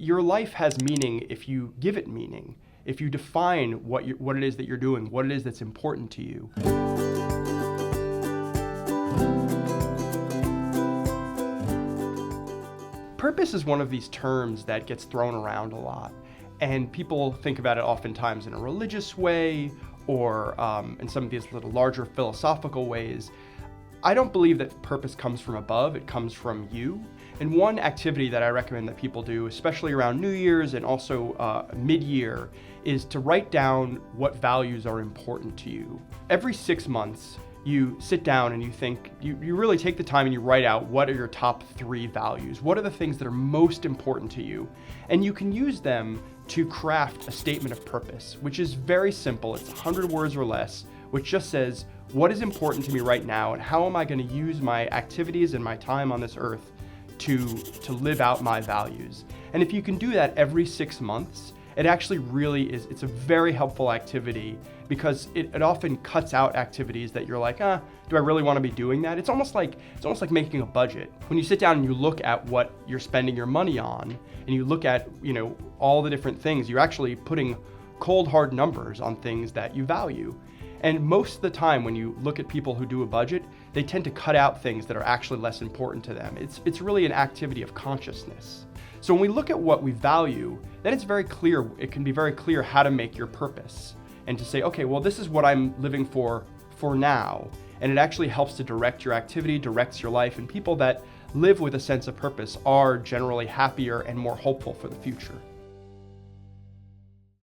your life has meaning if you give it meaning, if you define what it is that you're doing, what it is that's important to you. Purpose is one of these terms that gets thrown around a lot, and people think about it oftentimes in a religious way or in some of these little larger philosophical ways. I don't believe that purpose comes from above, it comes from you. And one activity that I recommend that people do, especially around New Year's and also mid-year, is to write down what values are important to you. Every 6 months, you sit down and you think, you really take the time and you write out what are your top 3 values. What are the things that are most important to you? And you can use them to craft a statement of purpose, which is very simple. It's 100 words or less, which just says, what is important to me right now and how am I going to use my activities and my time on this earth to live out my values? And if you can do that every 6 months, it actually really is, it's a very helpful activity because it often cuts out activities that you're like, do I really want to be doing that? It's almost like making a budget. When you sit down and you look at what you're spending your money on and you look at, all the different things, you're actually putting cold hard numbers on things that you value. And most of the time when you look at people who do a budget, they tend to cut out things that are actually less important to them. It's really an activity of consciousness. So when we look at what we value, then it's very clear, it can be very clear how to make your purpose and to say, okay, well, this is what I'm living for now. And it actually helps to direct your activity, directs your life, and people that live with a sense of purpose are generally happier and more hopeful for the future.